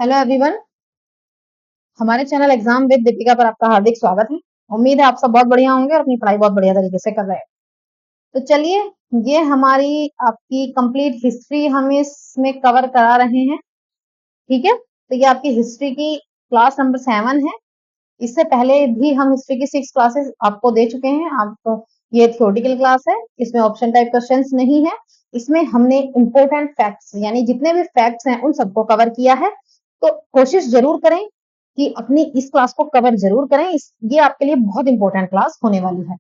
Hello everyone, हमारे channel exam with Deepika पर आपका हार्दिक स्वागत है। उम्मीद है आप सब बहुत बढ़िया होंगे और अपनी पढ़ाई बहुत बढ़िया तरीके से कर रहे हैं। तो चलिए, ये हमारी आपकी कंप्लीट हिस्ट्री हम इसमें कवर करा रहे हैं। ठीक है, तो ये आपकी हिस्ट्री की क्लास नंबर 7 है। इससे पहले भी हम हिस्ट्री की 6 क्लासेस आपको दे चुके हैं। आपको ये थ्योरेटिकल क्लास है, इसमें ऑप्शन टाइप क्वेश्चंस नहीं है। इसमें हमने इंपॉर्टेंट फैक्ट्स यानी जितने भी फैक्ट्स हैं उन सबको कवर किया है। तो कोशिश जरूर करें कि अपनी इस क्लास को कवर जरूर करें। ये आपके लिए बहुत इंपॉर्टेंट क्लास होने वाली है।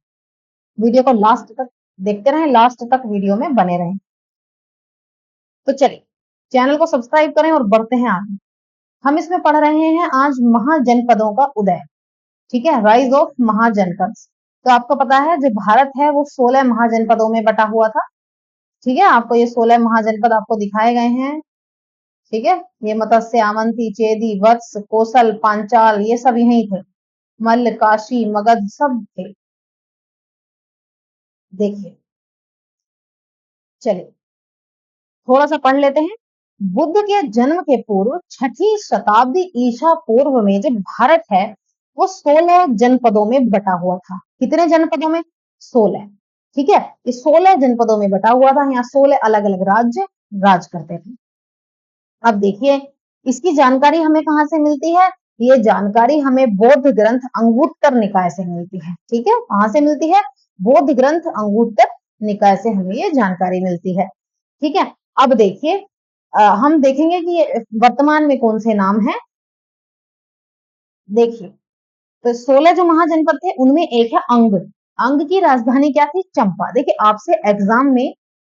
वीडियो को लास्ट तक देखते रहें, लास्ट तक वीडियो में बने रहें। तो चलिए, चैनल को सब्सक्राइब करें और बढ़ते हैं आगे। हम इसमें पढ़ रहे हैं आज महाजनपदों का उदय। ठीक है, राइज ऑफ महाजनपद। तो आपको पता है जो भारत है वो 16 महाजनपदों में बटा हुआ था। ठीक है, आपको ये 16 महाजनपद आपको दिखाए गए हैं। ठीक है, ये मत्स्य, अवंती, चेदी, वत्स, कोसल, पांचाल, ये सब यही थे। मल्ल, काशी, मगध सब थे। देखिए, चलिए थोड़ा सा पढ़ लेते हैं। बुद्ध के जन्म के पूर्व 6ठी शताब्दी ईसा पूर्व में जो भारत है वो 16 जनपदों में बटा हुआ था। कितने जनपदों में? 16। ठीक है, ये 16 जनपदों में बटा हुआ था। यहाँ 16 अलग अलग राज्य राज करते थे। अब देखिए, इसकी जानकारी हमें कहाँ से मिलती है? ये जानकारी हमें बौद्ध ग्रंथ अंगुत्तर निकाय से मिलती है। ठीक है, कहाँ से मिलती है? बौद्ध ग्रंथ अंगुत्तर निकाय से हमें ये जानकारी मिलती है। ठीक है, अब देखिए, हम देखेंगे कि ये वर्तमान में कौन से नाम है। देखिए, तो 16 जो महाजनपद थे उनमें एक है अंग। अंग की राजधानी क्या थी? चंपा। देखिए, आपसे एग्जाम में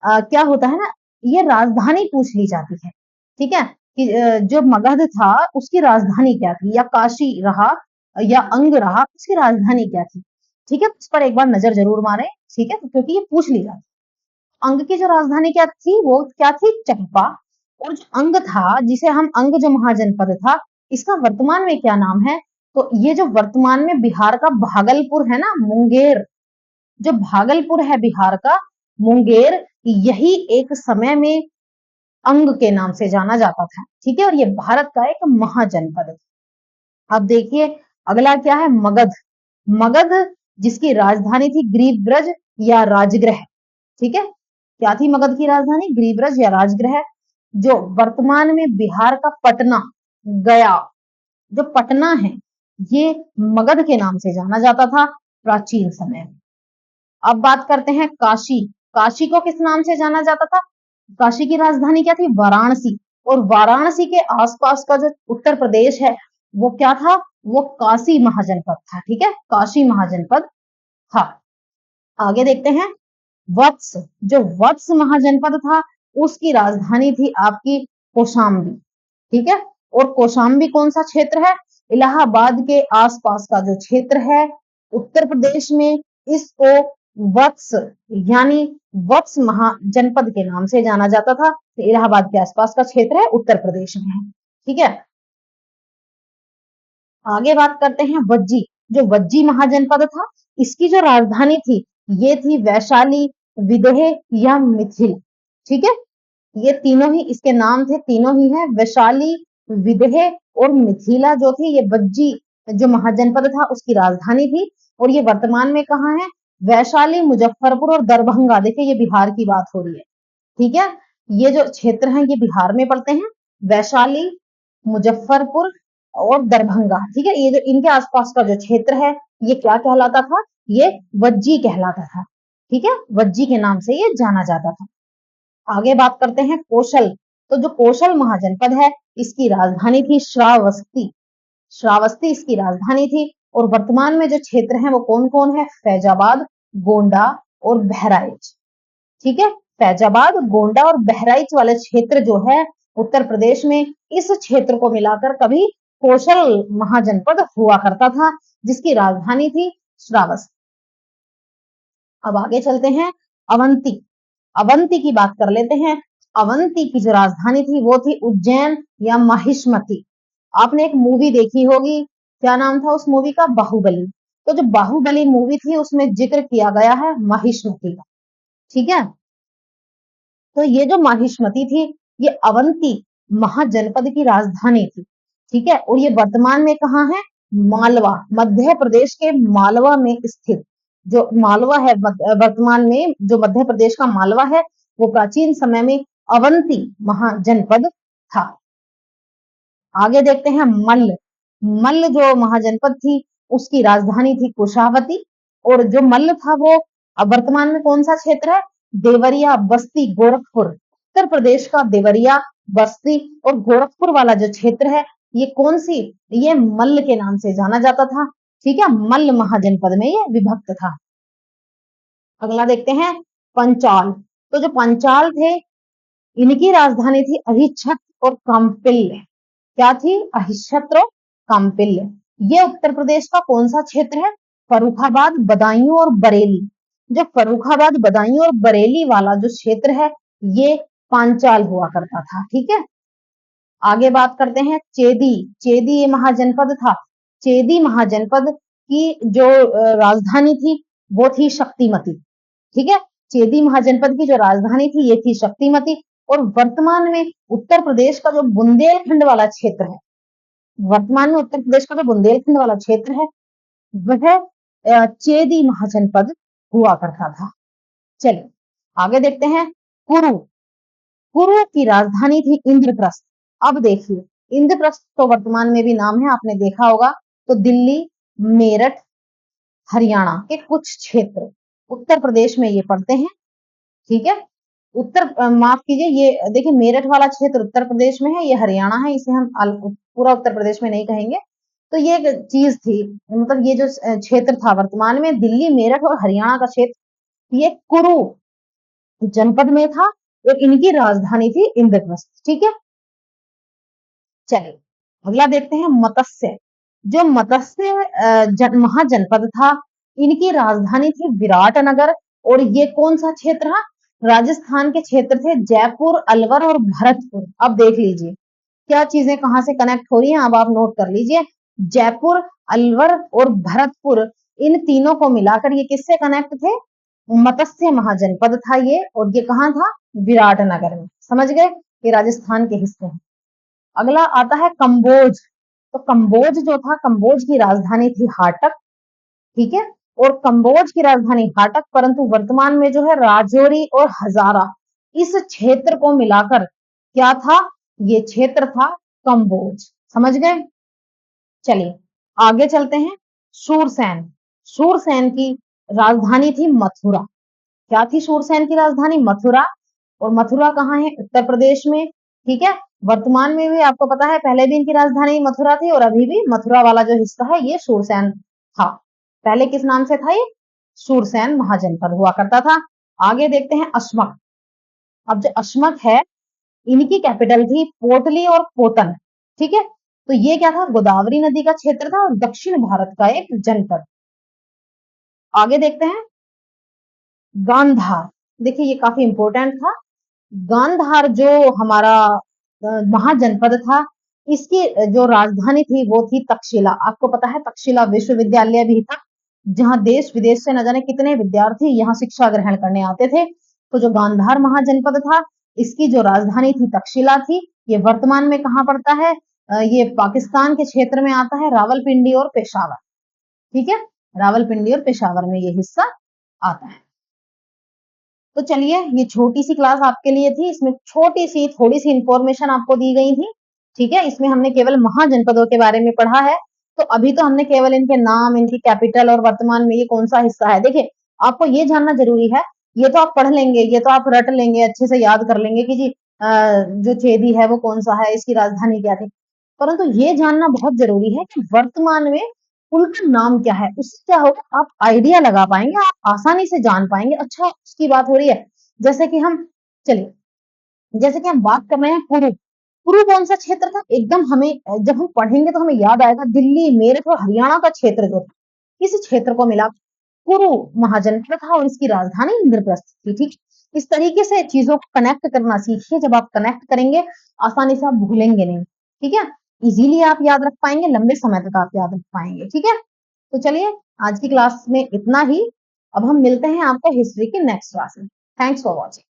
क्या होता है ना, ये राजधानी पूछ ली जाती है। ठीक है, कि जो मगध था उसकी राजधानी क्या थी, या काशी रहा या अंग रहा, उसकी राजधानी क्या थी। ठीक है, उस पर एक बार नजर जरूर मारें। ठीक है, क्योंकि ये पूछ ली जाती है। अंग की जो राजधानी क्या थी वो क्या थी? चंपा। और जो अंग था, जिसे हम अंग जो महाजनपद था, इसका वर्तमान में क्या नाम है? तो ये जो वर्तमान में बिहार का भागलपुर है ना, मुंगेर, जो भागलपुर है बिहार का, मुंगेर, यही एक समय में अंग के नाम से जाना जाता था। ठीक है, और ये भारत का एक महाजनपद है। अब देखिए, अगला क्या है? मगध। मगध जिसकी राजधानी थी ग्रीवब्रज या राजगृह। ठीक है, क्या थी मगध की राजधानी? ग्रीवब्रज या राजगृह, जो वर्तमान में बिहार का पटना, गया, जो पटना है, ये मगध के नाम से जाना जाता था प्राचीन समय में। अब बात करते हैं काशी। काशी को किस नाम से जाना जाता था? काशी की राजधानी क्या थी? वाराणसी। और वाराणसी के आसपास का जो उत्तर प्रदेश है वो क्या था? वो काशी महाजनपद था। ठीक है, काशी महाजनपद था। आगे देखते हैं, वत्स। जो वत्स महाजनपद था उसकी राजधानी थी आपकी कौशाम्बी। ठीक है, और कौशाम्बी कौन सा क्षेत्र है? इलाहाबाद के आसपास का जो क्षेत्र है उत्तर प्रदेश में, इसको वत्स यानी वत्स महाजनपद के नाम से जाना जाता था। तो इलाहाबाद के आसपास का क्षेत्र है, उत्तर प्रदेश में है। ठीक है, आगे बात करते हैं वज्जी। जो वज्जी महाजनपद था, इसकी जो राजधानी थी ये थी वैशाली, विदेह या मिथिल। ठीक है, ये तीनों ही इसके नाम थे, तीनों ही हैं, वैशाली, विदेह और मिथिला जो थी, ये वज्जी जो महाजनपद था उसकी राजधानी थी। और ये वर्तमान में कहाँ है? वैशाली, मुजफ्फरपुर और दरभंगा। देखिए, ये बिहार की बात हो रही है। ठीक है, ये जो क्षेत्र हैं ये बिहार में पड़ते हैं, वैशाली, मुजफ्फरपुर और दरभंगा। ठीक है, ये जो इनके आसपास का जो क्षेत्र है ये क्या कहलाता था? ये वज्जी कहलाता था। ठीक है, वज्जी के नाम से ये जाना जाता था। आगे बात करते हैं कौशल। तो जो कौशल महाजनपद है इसकी राजधानी थी श्रावस्ती। श्रावस्ती इसकी राजधानी थी। और वर्तमान में जो क्षेत्र है वो कौन कौन है? फैजाबाद, गोंडा और बहराइच। ठीक है, फैजाबाद, गोंडा और बहराइच वाले क्षेत्र जो है उत्तर प्रदेश में, इस क्षेत्र को मिलाकर कभी कौशल महाजनपद हुआ करता था, जिसकी राजधानी थी श्रावस्ती। अब आगे चलते हैं, अवंती। अवंती की बात कर लेते हैं। अवंती की जो राजधानी थी वो थी उज्जैन या महिष्मति। आपने एक मूवी देखी होगी, क्या नाम था उस मूवी का? बाहुबली। तो जो बाहुबली मूवी थी उसमें जिक्र किया गया है महिष्मति का। ठीक है, तो ये जो महिष्मति थी ये अवंती महाजनपद की राजधानी थी। ठीक है। और ये वर्तमान में कहाँ है? मालवा, मध्य प्रदेश के मालवा में स्थित जो मालवा है, वर्तमान में जो मध्य प्रदेश का मालवा है, वो प्राचीन समय में अवंती महाजनपद था। आगे देखते हैं मल्ल। मल्ल जो महाजनपद थी उसकी राजधानी थी कुशावती, और जो मल्ल था वो अब वर्तमान में कौन सा क्षेत्र है? देवरिया, बस्ती, गोरखपुर। उत्तर प्रदेश का देवरिया, बस्ती और गोरखपुर वाला जो क्षेत्र है ये कौन सी? ये मल्ल के नाम से जाना जाता था। ठीक है, मल्ल महाजनपद में ये विभक्त था। अगला देखते हैं पंचाल। तो जो पंचाल थे इनकी राजधानी थी अहिच्छत्र और काम्पिल्य। क्या थी? अहिच्छत्र और काम्पिल्य। ये उत्तर प्रदेश का कौन सा क्षेत्र है? फर्रुखाबाद, बदायूं और बरेली। जो फर्रुखाबाद, बदायूं और बरेली वाला जो क्षेत्र है ये पांचाल हुआ करता था। ठीक है, आगे बात करते हैं चेदी। चेदी ये महाजनपद था। चेदी महाजनपद की जो राजधानी थी वो थी शक्तिमती। ठीक है, चेदी महाजनपद की जो राजधानी थी ये थी शक्तिमती। और वर्तमान में उत्तर प्रदेश का जो बुंदेलखंड वाला क्षेत्र है, वर्तमान में उत्तर प्रदेश का जो बुंदेलखंड वाला क्षेत्र है वह चेदी महाजनपद हुआ करता था। चलिए आगे देखते हैं कुरु। कुरु की राजधानी थी इंद्रप्रस्थ। अब देखिए इंद्रप्रस्थ तो वर्तमान में भी नाम है, आपने देखा होगा। तो दिल्ली, मेरठ, हरियाणा के कुछ क्षेत्र उत्तर प्रदेश में ये पड़ते हैं। ठीक है, माफ कीजिए, ये देखिए मेरठ वाला क्षेत्र उत्तर प्रदेश में है, ये हरियाणा है, इसे हम पूरा उत्तर प्रदेश में नहीं कहेंगे। तो ये एक चीज थी, मतलब ये जो क्षेत्र था वर्तमान में दिल्ली, मेरठ और हरियाणा का क्षेत्र ये कुरु जनपद में था और इनकी राजधानी थी इंद्रप्रस्थ। ठीक है, चलिए अगला देखते हैं मत्स्य। जो मत्स्य महाजनपद था इनकी राजधानी थी विराटनगर। और ये कौन सा क्षेत्र है? राजस्थान के क्षेत्र थे जयपुर, अलवर और भरतपुर। अब देख लीजिए क्या चीजें कहां से कनेक्ट हो रही हैं, अब आप नोट कर लीजिए। जयपुर, अलवर और भरतपुर, इन तीनों को मिलाकर ये किससे कनेक्ट थे? मत्स्य महाजनपद था ये, और ये कहाँ था? विराटनगर में। समझ गए, ये राजस्थान के हिस्से हैं। अगला आता है कंबोज। तो कंबोज जो था, कंबोज की राजधानी थी हाटक। ठीक है, और कंबोज की राजधानी हाटक, परंतु वर्तमान में जो है राजौरी और हजारा, इस क्षेत्र को मिलाकर क्या था? ये क्षेत्र था कंबोज। समझ गए? चलिए आगे चलते हैं। शूरसेन। शूरसेन की राजधानी थी मथुरा। क्या थी शूरसेन की राजधानी? मथुरा। और मथुरा कहाँ है? उत्तर प्रदेश में। ठीक है, वर्तमान में भी आपको पता है पहले भी इनकी राजधानी मथुरा थी और अभी भी मथुरा वाला जो हिस्सा है ये शूरसेन था। पहले किस नाम से था ये? शूरसेन महाजनपद हुआ करता था। आगे देखते हैं अश्मक। अब जो अश्मक है इनकी कैपिटल थी पोटली और पोतन। ठीक है, तो ये क्या था? गोदावरी नदी का क्षेत्र था और दक्षिण भारत का एक जनपद। आगे देखते हैं गांधार। देखिए ये काफी इंपॉर्टेंट था। गांधार जो हमारा महाजनपद था इसकी जो राजधानी थी वो थी तक्षशिला। आपको पता है तक्षशिला विश्वविद्यालय भी था जहां देश विदेश से न जाने कितने विद्यार्थी यहाँ शिक्षा ग्रहण करने आते थे। तो जो गांधार महाजनपद था इसकी जो राजधानी थी तक्षशिला थी। ये वर्तमान में कहाँ पड़ता है? ये पाकिस्तान के क्षेत्र में आता है, रावलपिंडी और पेशावर। ठीक है, रावलपिंडी और पेशावर में ये हिस्सा आता है। तो चलिए ये छोटी सी क्लास आपके लिए थी, इसमें छोटी सी थोड़ी सी इंफॉर्मेशन आपको दी गई थी। ठीक है, इसमें हमने केवल महाजनपदों के बारे में पढ़ा है। तो अभी तो हमने केवल इनके नाम, इनकी कैपिटल और वर्तमान में ये कौन सा हिस्सा है। देखिए आपको ये जानना जरूरी है, ये तो आप पढ़ लेंगे, ये तो आप रट लेंगे, अच्छे से याद कर लेंगे कि जी जो चेदी है वो कौन सा है, इसकी राजधानी क्या थी, परंतु ये जानना बहुत जरूरी है कि वर्तमान में उनका नाम क्या है। उससे क्या होगा, आप आइडिया लगा पाएंगे, आप आसानी से जान पाएंगे। अच्छा उसकी बात हो रही है, जैसे कि हम चलिए जैसे कि हम बात कर रहे हैं कुरु। कुरु कौन सा क्षेत्र था? एकदम हमें जब हम पढ़ेंगे तो हमें याद आएगा दिल्ली, मेरठ और हरियाणा का क्षेत्र जो था, इस क्षेत्र को मिला कुरु महाजनपद था और इसकी राजधानी इंद्रप्रस्थ थी। ठीक, इस तरीके से चीजों को कनेक्ट करना सीखिए। जब आप कनेक्ट करेंगे आसानी से आप भूलेंगे नहीं। ठीक है, इजीली आप याद रख पाएंगे, लंबे समय तक आप याद रख पाएंगे। ठीक है, तो चलिए आज की क्लास में इतना ही। अब हम मिलते हैं आपको हिस्ट्री की नेक्स्ट क्लास में। Thanks for watching.